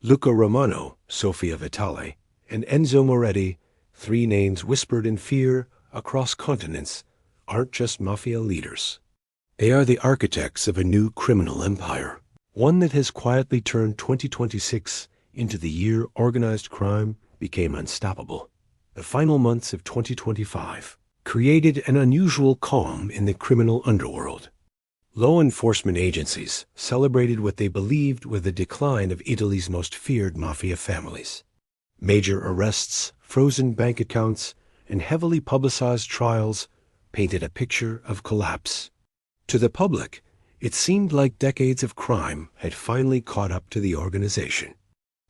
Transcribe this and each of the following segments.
Luca Romano, Sofia Vitale, and Enzo Moretti, three names whispered in fear across continents, aren't just mafia leaders. They are the architects of a new criminal empire, one that has quietly turned 2026 into the year organized crime became unstoppable. The final months of 2025 created an unusual calm in the criminal underworld. Law enforcement agencies celebrated what they believed were the decline of Italy's most feared mafia families. Major arrests, frozen bank accounts, and heavily publicized trials painted a picture of collapse. To the public, it seemed like decades of crime had finally caught up to the organization.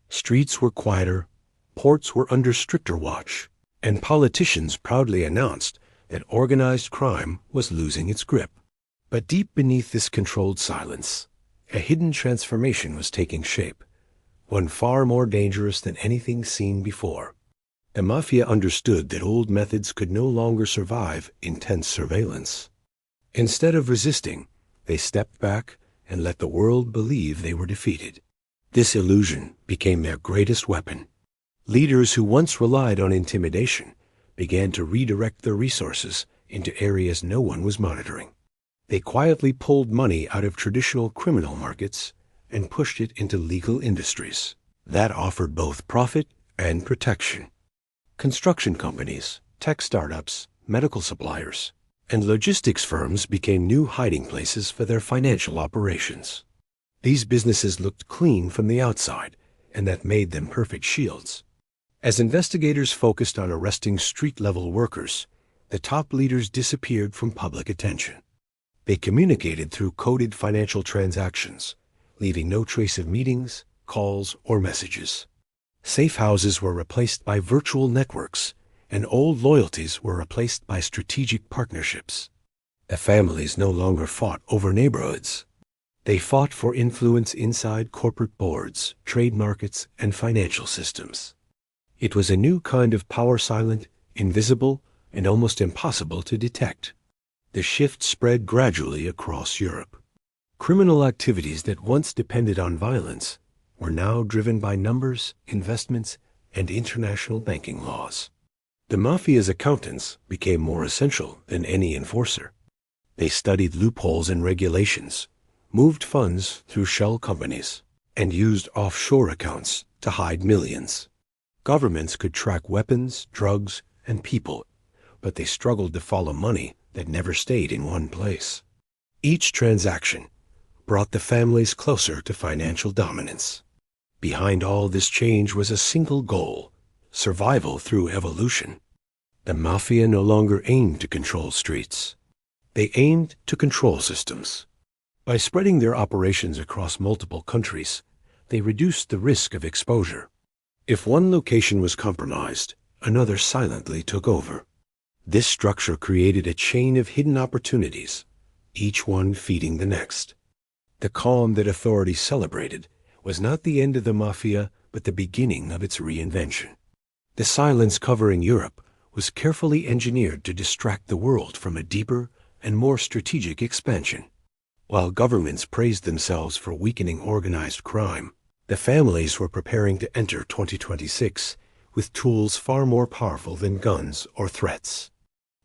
Streets were quieter, ports were under stricter watch, and politicians proudly announced that organized crime was losing its grip. But deep beneath this controlled silence, a hidden transformation was taking shape, one far more dangerous than anything seen before. The mafia understood that old methods could no longer survive intense surveillance. Instead of resisting, they stepped back and let the world believe they were defeated. This illusion became their greatest weapon. Leaders who once relied on intimidation began to redirect their resources into areas no one was monitoring. They quietly pulled money out of traditional criminal markets and pushed it into legal industries that offered both profit and protection. Construction companies, tech startups, medical suppliers, and logistics firms became new hiding places for their financial operations. These businesses looked clean from the outside, and that made them perfect shields. As investigators focused on arresting street-level workers, the top leaders disappeared from public attention. They communicated through coded financial transactions, leaving no trace of meetings, calls, or messages. Safe houses were replaced by virtual networks, and old loyalties were replaced by strategic partnerships. The families no longer fought over neighborhoods. They fought for influence inside corporate boards, trade markets, and financial systems. It was a new kind of power, silent, invisible, and almost impossible to detect. The shift spread gradually across Europe. Criminal activities that once depended on violence were now driven by numbers, investments, and international banking laws. The mafia's accountants became more essential than any enforcer. They studied loopholes in regulations, moved funds through shell companies, and used offshore accounts to hide millions. Governments could track weapons, drugs, and people, but they struggled to follow money that never stayed in one place. Each transaction brought the families closer to financial dominance. Behind all this change was a single goal: survival through evolution. The mafia no longer aimed to control streets. They aimed to control systems. By spreading their operations across multiple countries, they reduced the risk of exposure. If one location was compromised, another silently took over. This structure created a chain of hidden opportunities, each one feeding the next. The calm that authorities celebrated was not the end of the mafia, but the beginning of its reinvention. The silence covering Europe was carefully engineered to distract the world from a deeper and more strategic expansion. While governments praised themselves for weakening organized crime, the families were preparing to enter 2026 with tools far more powerful than guns or threats.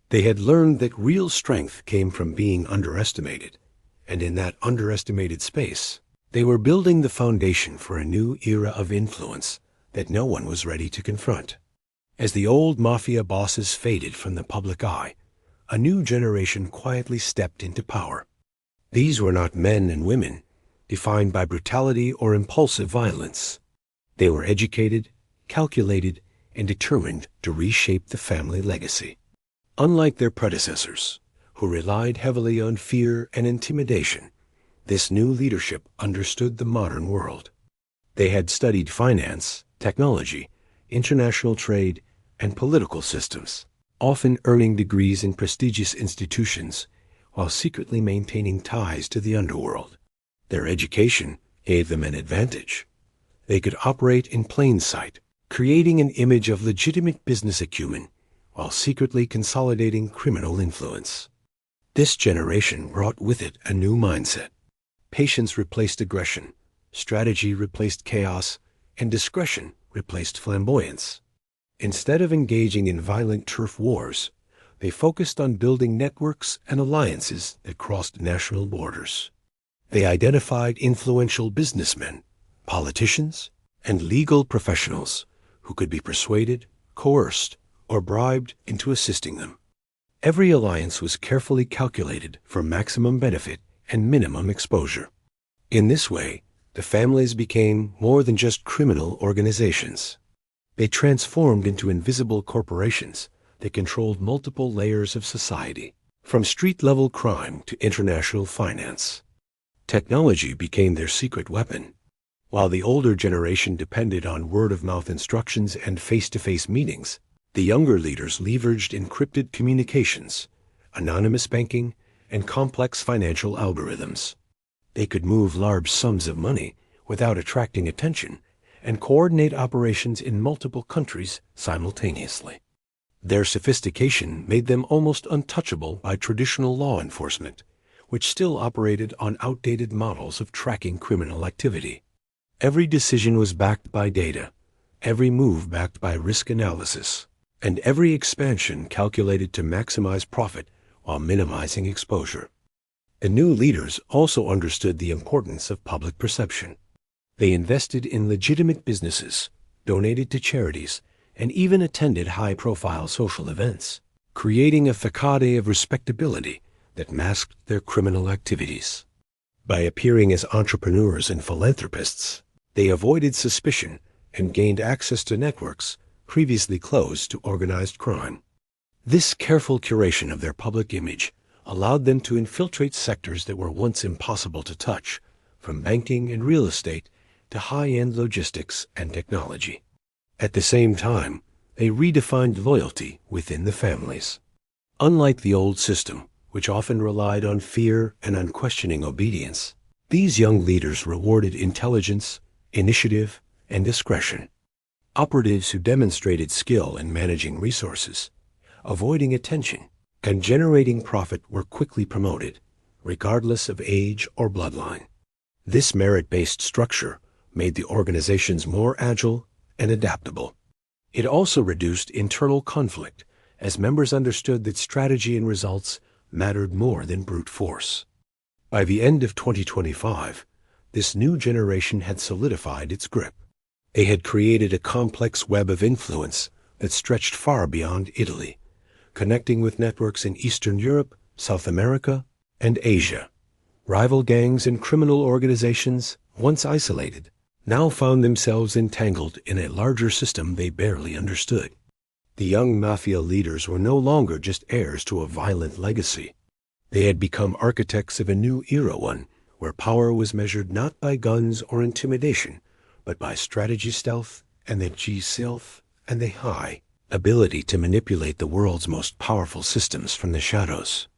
They had learned that real strength came from being underestimated, and in that underestimated space, they were building the foundation for a new era of influence that no one was ready to confront. As the old mafia bosses faded from the public eye, a new generation quietly stepped into power. These were not men and women defined by brutality or impulsive violence. They were educated, calculated, and determined to reshape the family legacy. Unlike their predecessors, who relied heavily on fear and intimidation, this new leadership understood the modern world. They had studied finance, technology, international trade, and political systems, often earning degrees in prestigious institutions while secretly maintaining ties to the underworld. Their education gave them an advantage. They could operate in plain sight, creating an image of legitimate business acumen while secretly consolidating criminal influence. This generation brought with it a new mindset. Patience replaced aggression, strategy replaced chaos, and discretion replaced flamboyance. Instead of engaging in violent turf wars, they focused on building networks and alliances that crossed national borders. They identified influential businessmen, politicians, and legal professionals who could be persuaded, coerced, or bribed into assisting them. Every alliance was carefully calculated for maximum benefit and minimum exposure. In this way, the families became more than just criminal organizations. They transformed into invisible corporations that controlled multiple layers of society, from street-level crime to international finance. Technology became their secret weapon. While the older generation depended on word-of-mouth instructions and face-to-face meetings, the younger leaders leveraged encrypted communications, anonymous banking, and complex financial algorithms. They could move large sums of money without attracting attention and coordinate operations in multiple countries simultaneously. Their sophistication made them almost untouchable by traditional law enforcement, which still operated on outdated models of tracking criminal activity. Every decision was backed by data, every move backed by risk analysis, and every expansion calculated to maximize profit while minimizing exposure. The new leaders also understood the importance of public perception. They invested in legitimate businesses, donated to charities, and even attended high-profile social events, creating a facade of respectability that masked their criminal activities. By appearing as entrepreneurs and philanthropists, they avoided suspicion and gained access to networks previously closed to organized crime. This careful curation of their public image allowed them to infiltrate sectors that were once impossible to touch, from banking and real estate to high-end logistics and technology. At the same time, they redefined loyalty within the families. Unlike the old system, which often relied on fear and unquestioning obedience, these young leaders rewarded intelligence, initiative, and discretion. Operatives who demonstrated skill in managing resources, avoiding attention, and generating profit were quickly promoted, regardless of age or bloodline. This merit-based structure made the organizations more agile and adaptable. It also reduced internal conflict, as members understood that strategy and results mattered more than brute force. By the end of 2025, this new generation had solidified its grip. They had created a complex web of influence that stretched far beyond Italy, connecting with networks in Eastern Europe, South America, and Asia. Rival gangs and criminal organizations, once isolated, now found themselves entangled in a larger system they barely understood. The young Mafia leaders were no longer just heirs to a violent legacy. They had become architects of a new era, one where power was measured not by guns or intimidation, but by strategy, stealth, and the high ability to manipulate the world's most powerful systems from the shadows.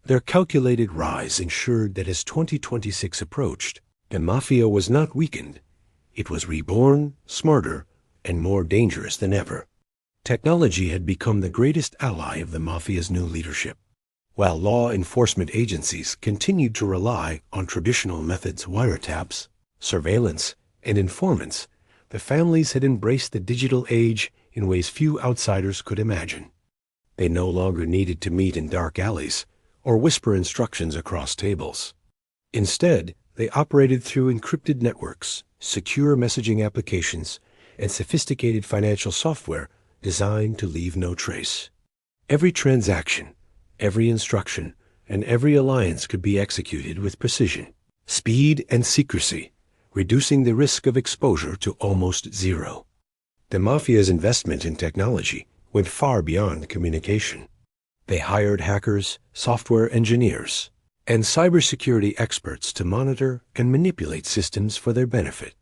Their calculated rise ensured that as 2026 approached, the Mafia was not weakened. It was reborn, smarter, and more dangerous than ever. Technology had become the greatest ally of the Mafia's new leadership. While law enforcement agencies continued to rely on traditional methods, wiretaps, surveillance, and informants, the families had embraced the digital age in ways few outsiders could imagine. They no longer needed to meet in dark alleys or whisper instructions across tables. Instead, they operated through encrypted networks, secure messaging applications, and sophisticated financial software designed to leave no trace. Every transaction, every instruction, and every alliance could be executed with precision, speed, and secrecy, reducing the risk of exposure to almost zero. The Mafia's investment in technology went far beyond communication. They hired hackers, software engineers, and cybersecurity experts to monitor and manipulate systems for their benefit.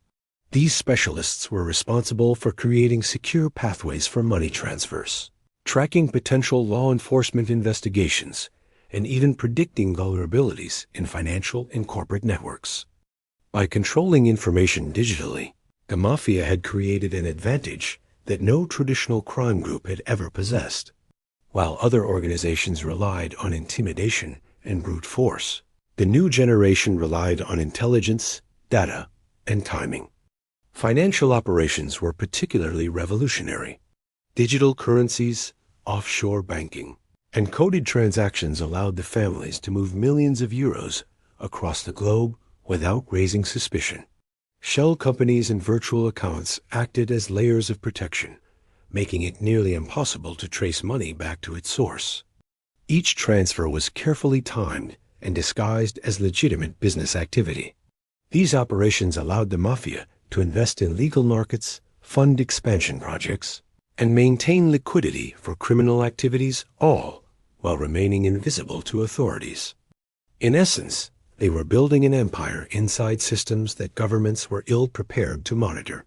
These specialists were responsible for creating secure pathways for money transfers, tracking potential law enforcement investigations, and even predicting vulnerabilities in financial and corporate networks. By controlling information digitally, the Mafia had created an advantage that no traditional crime group had ever possessed. While other organizations relied on intimidation and brute force, the new generation relied on intelligence, data, and timing. Financial operations were particularly revolutionary. Digital currencies, offshore banking, and coded transactions allowed the families to move millions of euros across the globe without raising suspicion. Shell companies and virtual accounts acted as layers of protection, making it nearly impossible to trace money back to its source. Each transfer was carefully timed and disguised as legitimate business activity. These operations allowed the Mafia to invest in legal markets, fund expansion projects, and maintain liquidity for criminal activities, all while remaining invisible to authorities. In essence, they were building an empire inside systems that governments were ill-prepared to monitor.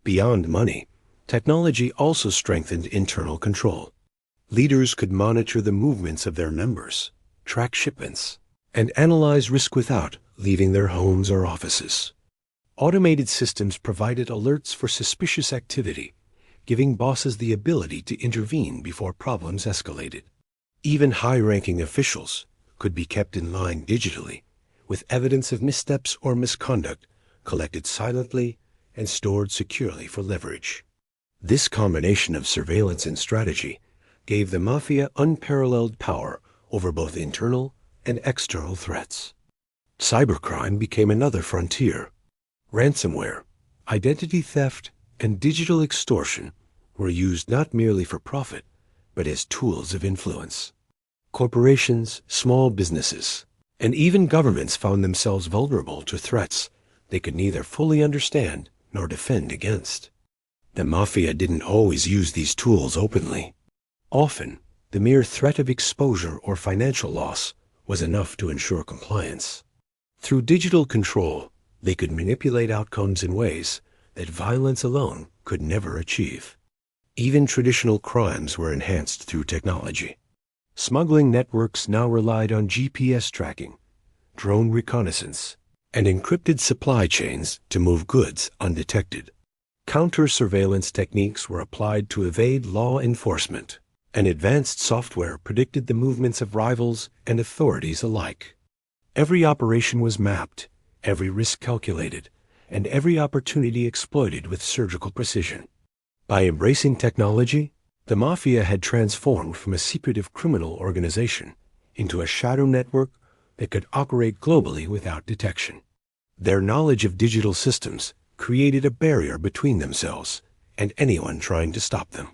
Beyond money, technology also strengthened internal control. Leaders could monitor the movements of their members, track shipments, and analyze risk without leaving their homes or offices. Automated systems provided alerts for suspicious activity, giving bosses the ability to intervene before problems escalated. Even high-ranking officials could be kept in line digitally, with evidence of missteps or misconduct collected silently and stored securely for leverage. This combination of surveillance and strategy gave the Mafia unparalleled power over both internal and external threats. Cybercrime became another frontier. Ransomware, identity theft, and digital extortion were used not merely for profit, but as tools of influence. Corporations, small businesses, and even governments found themselves vulnerable to threats they could neither fully understand nor defend against. The Mafia didn't always use these tools openly. Often, the mere threat of exposure or financial loss was enough to ensure compliance. Through digital control, they could manipulate outcomes in ways that violence alone could never achieve. Even traditional crimes were enhanced through technology. Smuggling networks now relied on GPS tracking, drone reconnaissance, and encrypted supply chains to move goods undetected. Counter-surveillance techniques were applied to evade law enforcement, and advanced software predicted the movements of rivals and authorities alike. Every operation was mapped, every risk calculated, and every opportunity exploited with surgical precision. By embracing technology, the Mafia had transformed from a secretive criminal organization into a shadow network that could operate globally without detection. Their knowledge of digital systems created a barrier between themselves and anyone trying to stop them.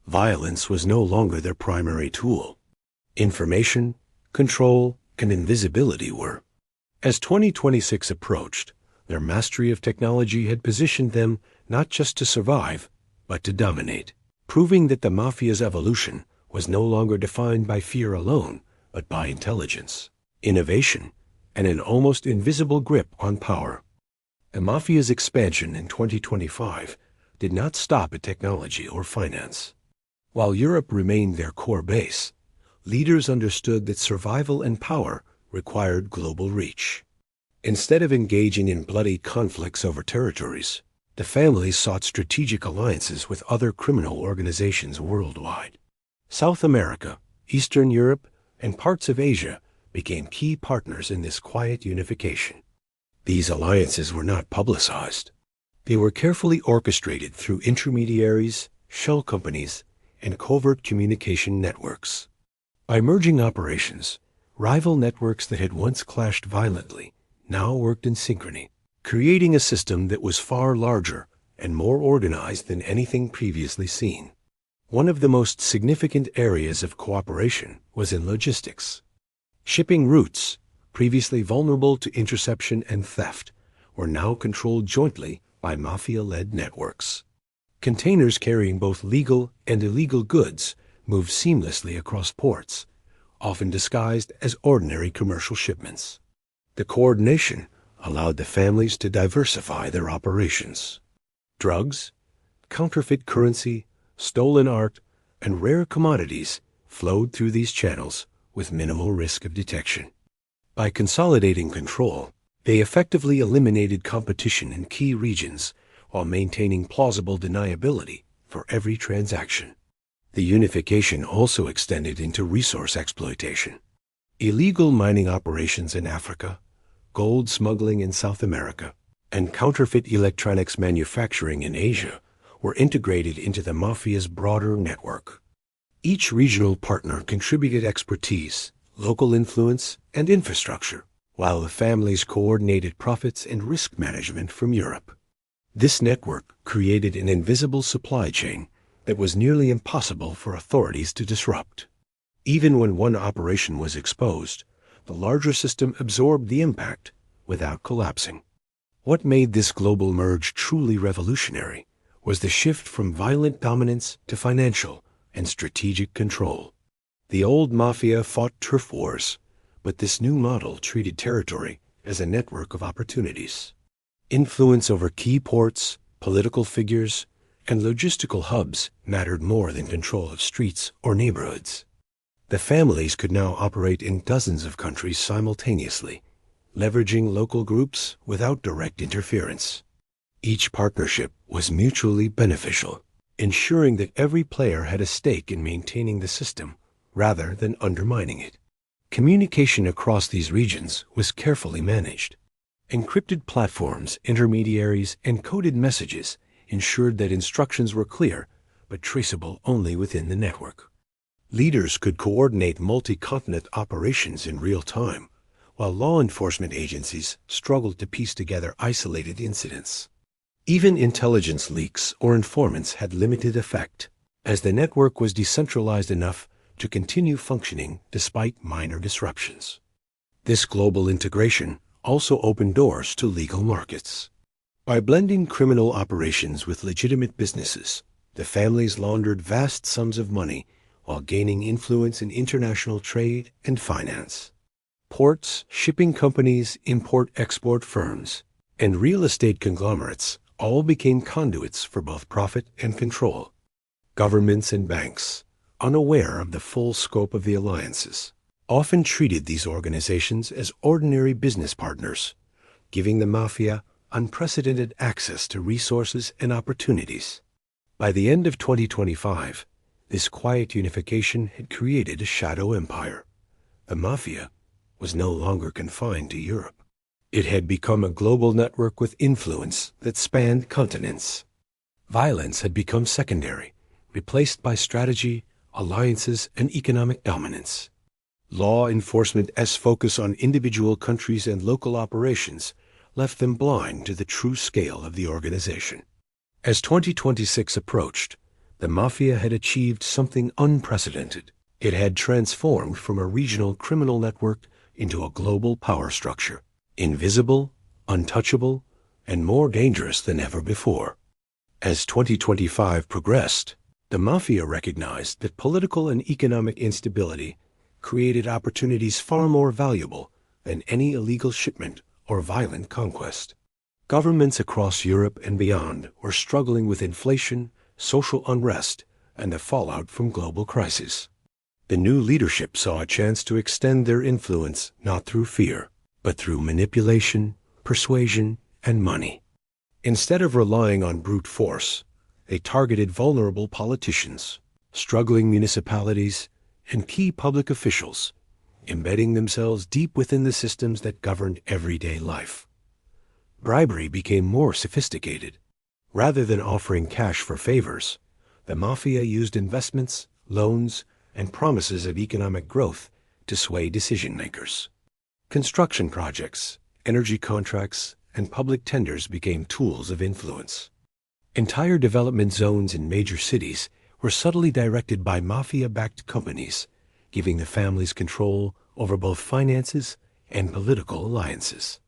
Violence was no longer their primary tool. Information, control, and invisibility were. As 2026 approached, their mastery of technology had positioned them not just to survive, but to dominate, proving that the Mafia's evolution was no longer defined by fear alone, but by intelligence, innovation, and an almost invisible grip on power. The Mafia's expansion in 2025 did not stop at technology or finance. While Europe remained their core base, leaders understood that survival and power required global reach. Instead of engaging in bloody conflicts over territories, the families sought strategic alliances with other criminal organizations worldwide. South America, Eastern Europe, and parts of Asia became key partners in this quiet unification. These alliances were not publicized. They were carefully orchestrated through intermediaries, shell companies, and covert communication networks. By merging operations, rival networks that had once clashed violently now worked in synchrony, creating a system that was far larger and more organized than anything previously seen. One of the most significant areas of cooperation was in logistics. Shipping routes, previously vulnerable to interception and theft, were now controlled jointly by Mafia-led networks. Containers carrying both legal and illegal goods moved seamlessly across ports, often disguised as ordinary commercial shipments. The coordination allowed the families to diversify their operations. Drugs, counterfeit currency, stolen art, and rare commodities flowed through these channels with minimal risk of detection. By consolidating control, they effectively eliminated competition in key regions while maintaining plausible deniability for every transaction. The unification also extended into resource exploitation. Illegal mining operations in Africa, gold smuggling in South America, and counterfeit electronics manufacturing in Asia were integrated into the Mafia's broader network. Each regional partner contributed expertise, local influence, and infrastructure, while the families coordinated profits and risk management from Europe. This network created an invisible supply chain that was nearly impossible for authorities to disrupt. Even when one operation was exposed, the larger system absorbed the impact without collapsing. What made this global merge truly revolutionary was the shift from violent dominance to financial and strategic control. The old Mafia fought turf wars, but this new model treated territory as a network of opportunities. Influence over key ports, political figures, and logistical hubs mattered more than control of streets or neighborhoods. The families could now operate in dozens of countries simultaneously, leveraging local groups without direct interference. Each partnership was mutually beneficial, ensuring that every player had a stake in maintaining the system rather than undermining it. Communication across these regions was carefully managed. Encrypted platforms, intermediaries, and coded messages ensured that instructions were clear but traceable only within the network. Leaders could coordinate multi-continent operations in real time, while law enforcement agencies struggled to piece together isolated incidents. Even intelligence leaks or informants had limited effect, as the network was decentralized enough to continue functioning despite minor disruptions. This global integration also opened doors to legal markets. By blending criminal operations with legitimate businesses, the families laundered vast sums of money while gaining influence in international trade and finance. Ports, shipping companies, import-export firms, and real estate conglomerates all became conduits for both profit and control. Governments and banks, unaware of the full scope of the alliances, often treated these organizations as ordinary business partners, giving the Mafia unprecedented access to resources and opportunities. By the end of 2025, this quiet unification had created a shadow empire. The Mafia was no longer confined to Europe. It had become a global network with influence that spanned continents. Violence had become secondary, replaced by strategy, alliances, and economic dominance. Law enforcement's focus on individual countries and local operations left them blind to the true scale of the organization. As 2026 approached, the Mafia had achieved something unprecedented. It had transformed from a regional criminal network into a global power structure, invisible, untouchable, and more dangerous than ever before. As 2025 progressed, the Mafia recognized that political and economic instability created opportunities far more valuable than any illegal shipment or violent conquest. Governments across Europe and beyond were struggling with inflation, social unrest, and the fallout from global crises. The new leadership saw a chance to extend their influence not through fear, but through manipulation, persuasion, and money. Instead of relying on brute force, they targeted vulnerable politicians, struggling municipalities, and key public officials, embedding themselves deep within the systems that governed everyday life. Bribery became more sophisticated. Rather than offering cash for favors, the Mafia used investments, loans, and promises of economic growth to sway decision-makers. Construction projects, energy contracts, and public tenders became tools of influence. Entire development zones in major cities were subtly directed by Mafia-backed companies, giving the families control over both finances and political alliances.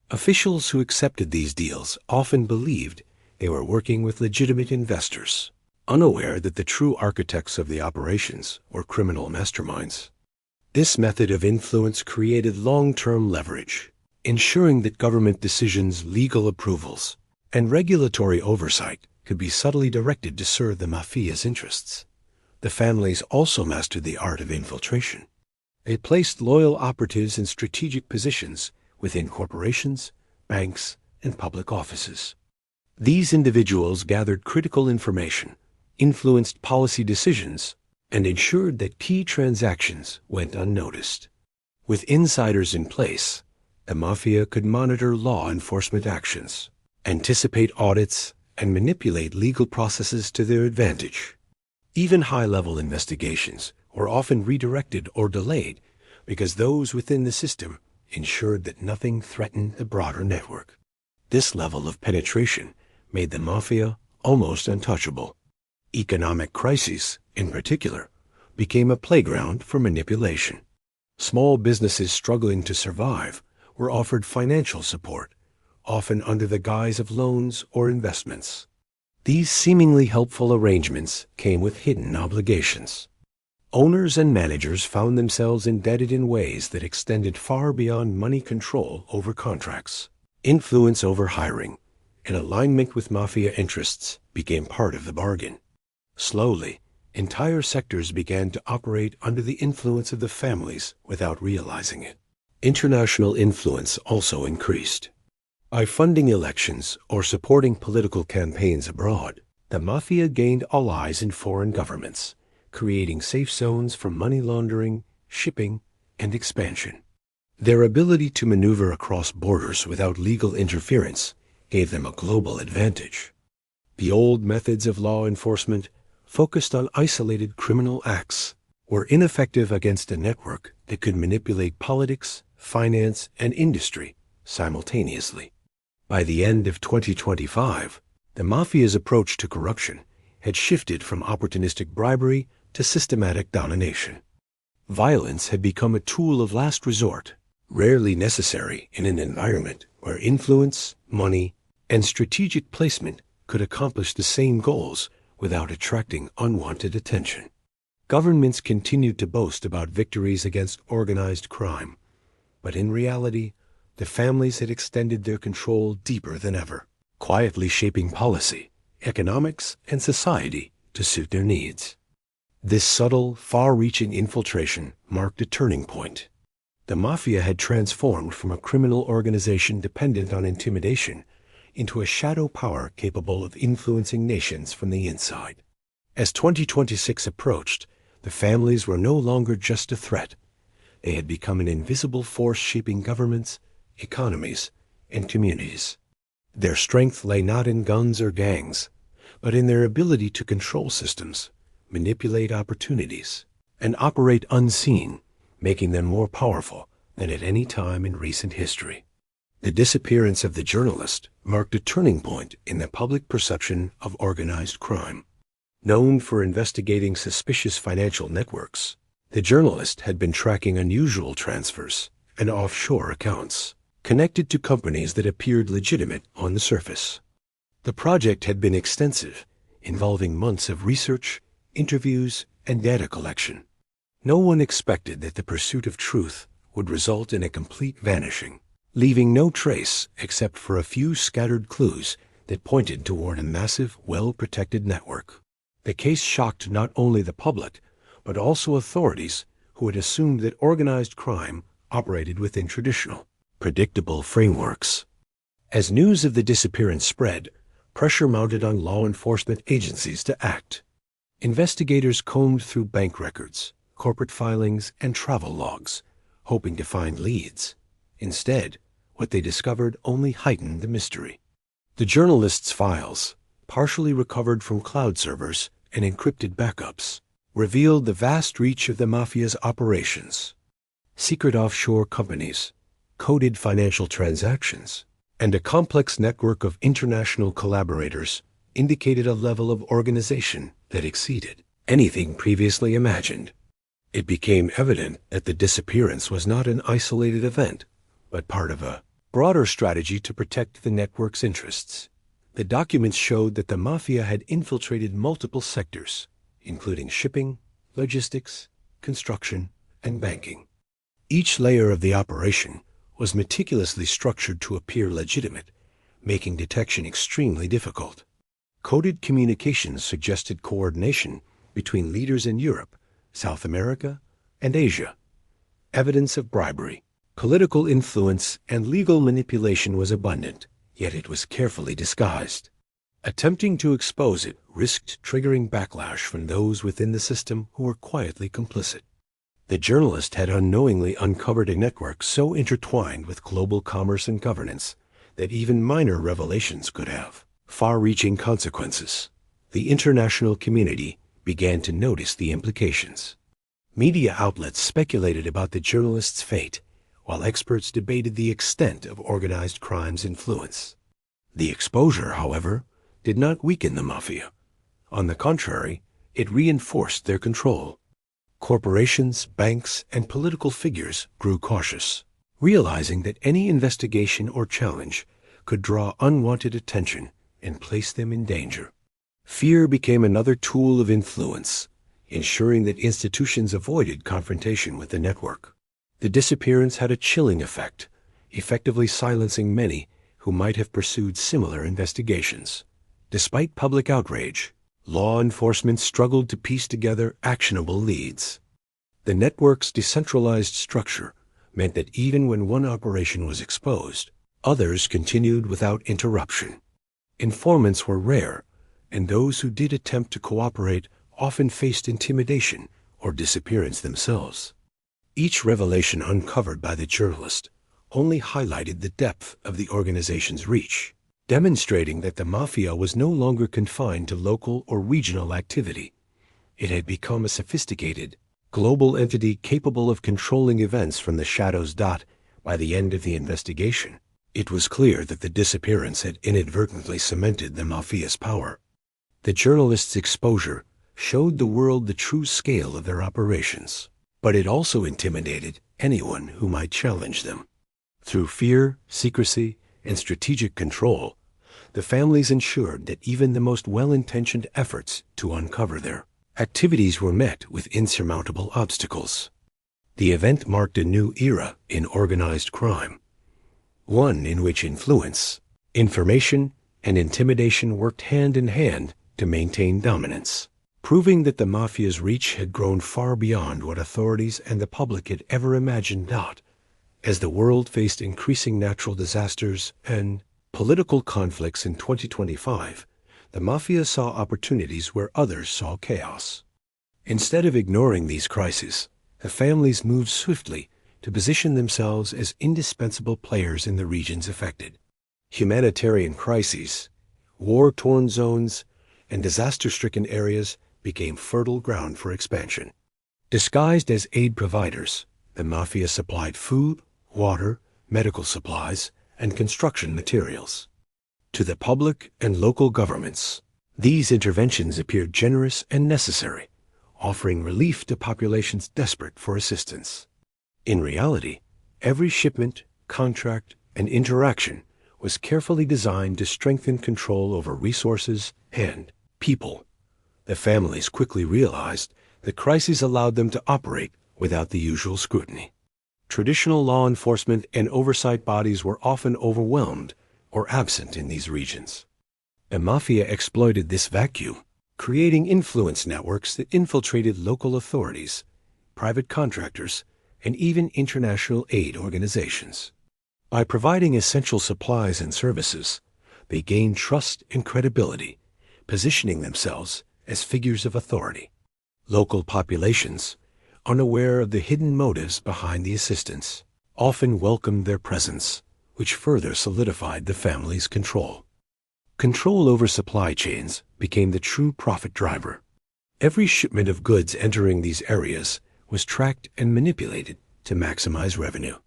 Officials who accepted these deals often believed they were working with legitimate investors, unaware that the true architects of the operations were criminal masterminds. This method of influence created long-term leverage, ensuring that government decisions, legal approvals, and regulatory oversight could be subtly directed to serve the Mafia's interests. The families also mastered the art of infiltration. They placed loyal operatives in strategic positions within corporations, banks, and public offices. These individuals gathered critical information, influenced policy decisions, and ensured that key transactions went unnoticed. With insiders in place, The Mafia could monitor law enforcement actions, anticipate audits, and manipulate legal processes to their advantage. Even high-level investigations were often redirected or delayed because those within the system ensured that nothing threatened the broader network. This level of penetration made the Mafia almost untouchable. Economic crises, in particular, became a playground for manipulation. Small businesses struggling to survive were offered financial support, often under the guise of loans or investments. These seemingly helpful arrangements came with hidden obligations. Owners and managers found themselves indebted in ways that extended far beyond money control over contracts. Influence over hiring and alignment with Mafia interests became part of the bargain. Slowly, entire sectors began to operate under the influence of the families without realizing it. International influence also increased. By funding elections or supporting political campaigns abroad, the Mafia gained allies in foreign governments, creating safe zones for money laundering, shipping, and expansion. Their ability to maneuver across borders without legal interference gave them a global advantage. The old methods of law enforcement, focused on isolated criminal acts, were ineffective against a network that could manipulate politics, finance, and industry simultaneously. By the end of 2025, the Mafia's approach to corruption had shifted from opportunistic bribery to systematic domination. Violence had become a tool of last resort, rarely necessary in an environment where influence, money, and strategic placement could accomplish the same goals without attracting unwanted attention. Governments continued to boast about victories against organized crime, but in reality, the families had extended their control deeper than ever, quietly shaping policy, economics, and society to suit their needs. This subtle, far-reaching infiltration marked a turning point. The Mafia had transformed from a criminal organization dependent on intimidation into a shadow power capable of influencing nations from the inside. As 2026 approached, the families were no longer just a threat. They had become an invisible force shaping governments, economies, and communities. Their strength lay not in guns or gangs, but in their ability to control systems, manipulate opportunities, and operate unseen, making them more powerful than at any time in recent history. The disappearance of the journalist marked a turning point in the public perception of organized crime. Known for investigating suspicious financial networks, the journalist had been tracking unusual transfers and offshore accounts connected to companies that appeared legitimate on the surface. The project had been extensive, involving months of research, interviews, and data collection. No one expected that the pursuit of truth would result in a complete vanishing, leaving no trace except for a few scattered clues that pointed toward a massive, well-protected network. The case shocked not only the public, but also authorities who had assumed that organized crime operated within traditional, predictable frameworks. As news of the disappearance spread, pressure mounted on law enforcement agencies to act. Investigators combed through bank records, corporate filings, and travel logs, hoping to find leads. Instead, what they discovered only heightened the mystery. The journalist's files, partially recovered from cloud servers and encrypted backups, revealed the vast reach of the Mafia's operations. Secret offshore companies, coded financial transactions, and a complex network of international collaborators indicated a level of organization that exceeded anything previously imagined. It became evident that the disappearance was not an isolated event, but part of a broader strategy to protect the network's interests. The documents showed that the Mafia had infiltrated multiple sectors, including shipping, logistics, construction, and banking. Each layer of the operation was meticulously structured to appear legitimate, making detection extremely difficult. Coded communications suggested coordination between leaders in Europe, South America, and Asia. Evidence of bribery, political influence, and legal manipulation was abundant, yet it was carefully disguised. Attempting to expose it risked triggering backlash from those within the system who were quietly complicit. The journalist had unknowingly uncovered a network so intertwined with global commerce and governance that even minor revelations could have far-reaching consequences. The international community began to notice the implications. Media outlets speculated about the journalist's fate, while experts debated the extent of organized crime's influence. The exposure, however, did not weaken the Mafia. On the contrary, it reinforced their control. Corporations, banks, and political figures grew cautious, realizing that any investigation or challenge could draw unwanted attention and place them in danger. Fear became another tool of influence, ensuring that institutions avoided confrontation with the network. The disappearance had a chilling effect, effectively silencing many who might have pursued similar investigations. Despite public outrage, law enforcement struggled to piece together actionable leads. The network's decentralized structure meant that even when one operation was exposed, others continued without interruption. Informants were rare, and those who did attempt to cooperate often faced intimidation or disappearance themselves. Each revelation uncovered by the journalist only highlighted the depth of the organization's reach, demonstrating that the Mafia was no longer confined to local or regional activity. It had become a sophisticated, global entity capable of controlling events from the shadows. By the end of the investigation, it was clear that the disappearance had inadvertently cemented the Mafia's power. The journalist's exposure showed the world the true scale of their operations, but it also intimidated anyone who might challenge them. Through fear, secrecy, and strategic control, the families ensured that even the most well-intentioned efforts to uncover their activities were met with insurmountable obstacles. The event marked a new era in organized crime, one in which influence, information, and intimidation worked hand in hand to maintain dominance, proving that the Mafia's reach had grown far beyond what authorities and the public had ever imagined. As the world faced increasing natural disasters and political conflicts in 2025, the Mafia saw opportunities where others saw chaos. Instead of ignoring these crises, the families moved swiftly to position themselves as indispensable players in the regions affected. Humanitarian crises, war-torn zones, and disaster-stricken areas became fertile ground for expansion. Disguised as aid providers, the Mafia supplied food, water, medical supplies, and construction materials. To the public and local governments, these interventions appeared generous and necessary, offering relief to populations desperate for assistance. In reality, every shipment, contract, and interaction was carefully designed to strengthen control over resources and people. The families quickly realized the crises allowed them to operate without the usual scrutiny. Traditional law enforcement and oversight bodies were often overwhelmed or absent in these regions. The Mafia exploited this vacuum, creating influence networks that infiltrated local authorities, private contractors, and even international aid organizations. By providing essential supplies and services, they gained trust and credibility, positioning themselves as figures of authority. Local populations, unaware of the hidden motives behind the assistance, often welcomed their presence, which further solidified the family's control. Control over supply chains became the true profit driver. Every shipment of goods entering these areas was tracked and manipulated to maximize revenue.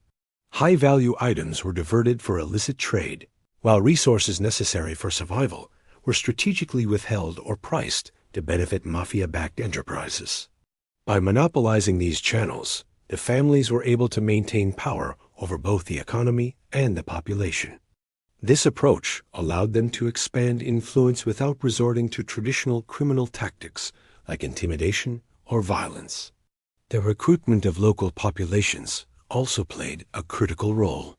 High-value items were diverted for illicit trade, while resources necessary for survival were strategically withheld or priced to benefit Mafia-backed enterprises. By monopolizing these channels, the families were able to maintain power over both the economy and the population. This approach allowed them to expand influence without resorting to traditional criminal tactics like intimidation or violence. The recruitment of local populations also played a critical role.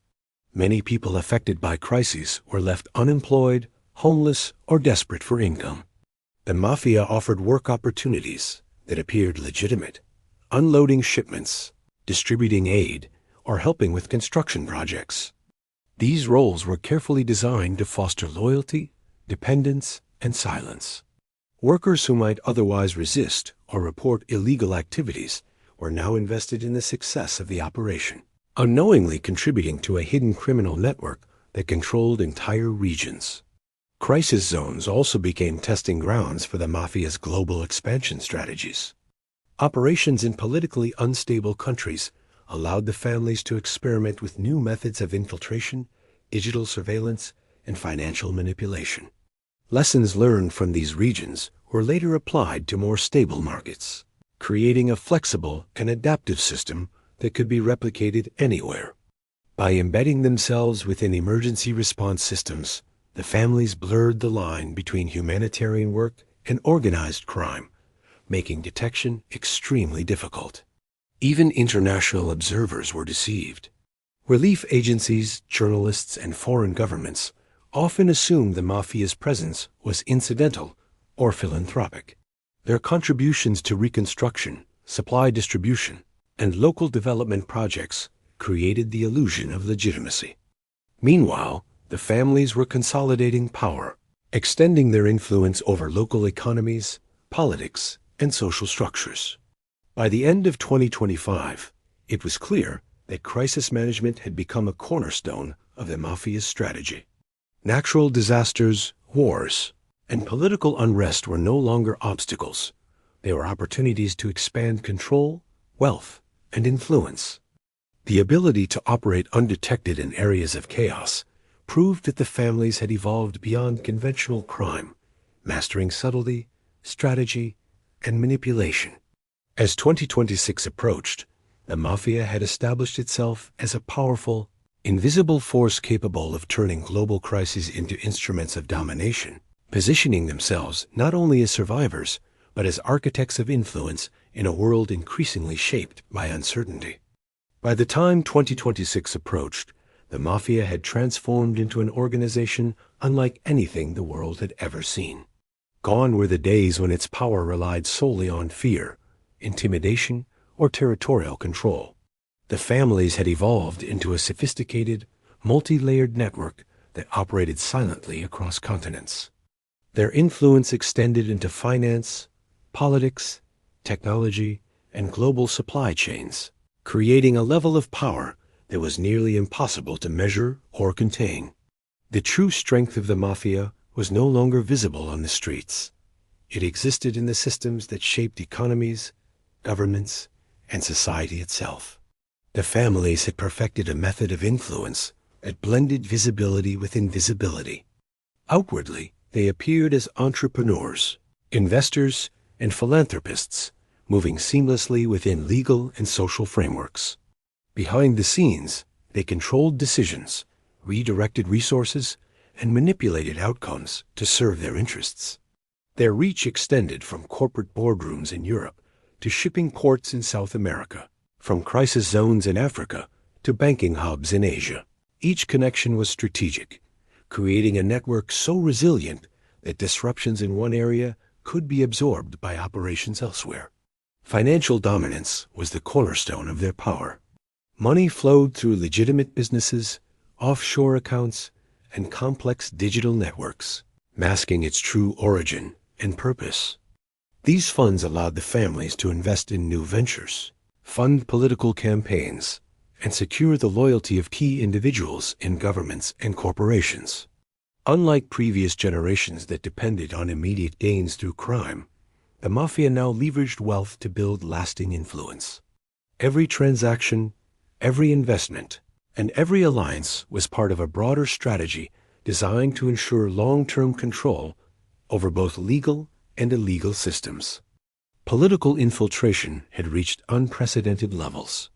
Many people affected by crises were left unemployed, homeless, or desperate for income. The Mafia offered work opportunities that appeared legitimate, unloading shipments, distributing aid, or helping with construction projects. These roles were carefully designed to foster loyalty, dependence, and silence. Workers who might otherwise resist or report illegal activities were now invested in the success of the operation, unknowingly contributing to a hidden criminal network that controlled entire regions. Crisis zones also became testing grounds for the Mafia's global expansion strategies. Operations in politically unstable countries allowed the families to experiment with new methods of infiltration, digital surveillance, and financial manipulation. Lessons learned from these regions were later applied to more stable markets, creating a flexible and adaptive system that could be replicated anywhere. By embedding themselves within emergency response systems, the families blurred the line between humanitarian work and organized crime, making detection extremely difficult. Even international observers were deceived. Relief agencies, journalists, and foreign governments often assumed the Mafia's presence was incidental or philanthropic. Their contributions to reconstruction, supply distribution, and local development projects created the illusion of legitimacy. Meanwhile, the families were consolidating power, extending their influence over local economies, politics, and social structures. By the end of 2025, it was clear that crisis management had become a cornerstone of the Mafia's strategy. Natural disasters, wars, and political unrest were no longer obstacles. They were opportunities to expand control, wealth, and influence. The ability to operate undetected in areas of chaos proved that the families had evolved beyond conventional crime, mastering subtlety, strategy, and manipulation. As 2026 approached, the Mafia had established itself as a powerful, invisible force capable of turning global crises into instruments of domination, positioning themselves not only as survivors, but as architects of influence in a world increasingly shaped by uncertainty. By the time 2026 approached, the Mafia had transformed into an organization unlike anything the world had ever seen. Gone were the days when its power relied solely on fear, intimidation, or territorial control. The families had evolved into a sophisticated, multi-layered network that operated silently across continents. Their influence extended into finance, politics, technology, and global supply chains, creating a level of power that was nearly impossible to measure or contain. The true strength of the Mafia was no longer visible on the streets. It existed in the systems that shaped economies, governments, and society itself. The families had perfected a method of influence that blended visibility with invisibility. Outwardly, they appeared as entrepreneurs, investors, and philanthropists, moving seamlessly within legal and social frameworks. Behind the scenes, they controlled decisions, redirected resources, and manipulated outcomes to serve their interests. Their reach extended from corporate boardrooms in Europe to shipping ports in South America, from crisis zones in Africa to banking hubs in Asia. Each connection was strategic, creating a network so resilient that disruptions in one area could be absorbed by operations elsewhere. Financial dominance was the cornerstone of their power. Money flowed through legitimate businesses, offshore accounts, and complex digital networks, masking its true origin and purpose. These funds allowed the families to invest in new ventures, fund political campaigns, and secure the loyalty of key individuals in governments and corporations. Unlike previous generations that depended on immediate gains through crime, the Mafia now leveraged wealth to build lasting influence. Every transaction, every investment, and every alliance was part of a broader strategy designed to ensure long-term control over both legal and illegal systems. Political infiltration had reached unprecedented levels.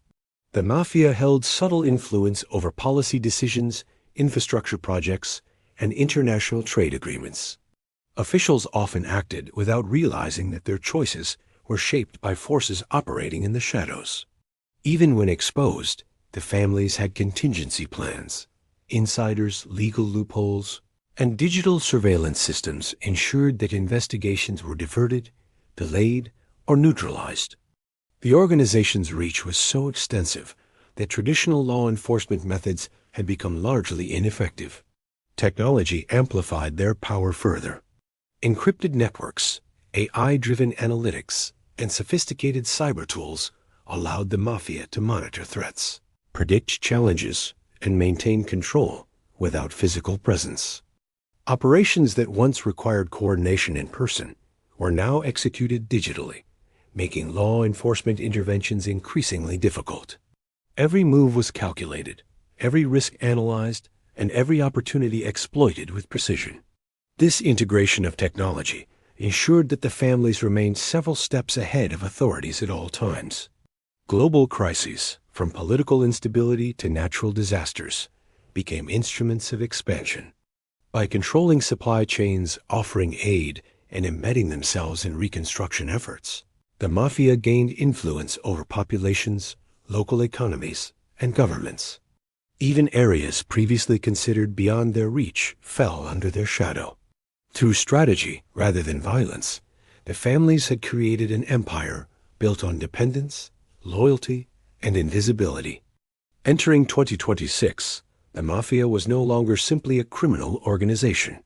The Mafia held subtle influence over policy decisions, infrastructure projects, and international trade agreements. Officials often acted without realizing that their choices were shaped by forces operating in the shadows. Even when exposed, the families had contingency plans. Insiders, legal loopholes, and digital surveillance systems ensured that investigations were diverted, delayed, or neutralized. The organization's reach was so extensive that traditional law enforcement methods had become largely ineffective. Technology amplified their power further. Encrypted networks, AI-driven analytics, and sophisticated cyber tools allowed the Mafia to monitor threats, predict challenges, and maintain control without physical presence. Operations that once required coordination in person were now executed digitally, making law enforcement interventions increasingly difficult. Every move was calculated, every risk analyzed, and every opportunity exploited with precision. This integration of technology ensured that the families remained several steps ahead of authorities at all times. Global crises, from political instability to natural disasters, became instruments of expansion. By controlling supply chains, offering aid, and embedding themselves in reconstruction efforts, the Mafia gained influence over populations, local economies, and governments. Even areas previously considered beyond their reach fell under their shadow. Through strategy rather than violence, the families had created an empire built on dependence, loyalty, and invisibility. Entering 2026, the Mafia was no longer simply a criminal organization.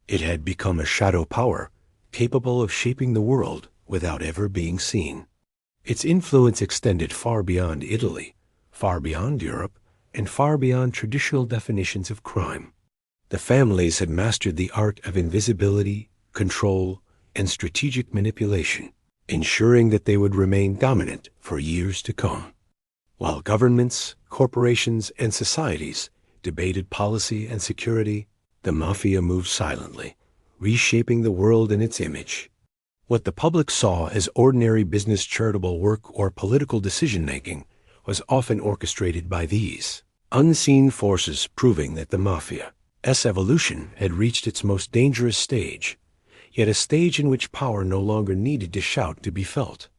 It had become a shadow power capable of shaping the world without ever being seen. Its influence extended far beyond Italy, far beyond Europe, and far beyond traditional definitions of crime. The families had mastered the art of invisibility, control, and strategic manipulation, ensuring that they would remain dominant for years to come. While governments, corporations, and societies debated policy and security, the Mafia moved silently, reshaping the world in its image. What the public saw as ordinary business, charitable work, or political decision-making was often orchestrated by these unseen forces, proving that the Mafia's evolution had reached its most dangerous stage, yet a stage in which power no longer needed to shout to be felt.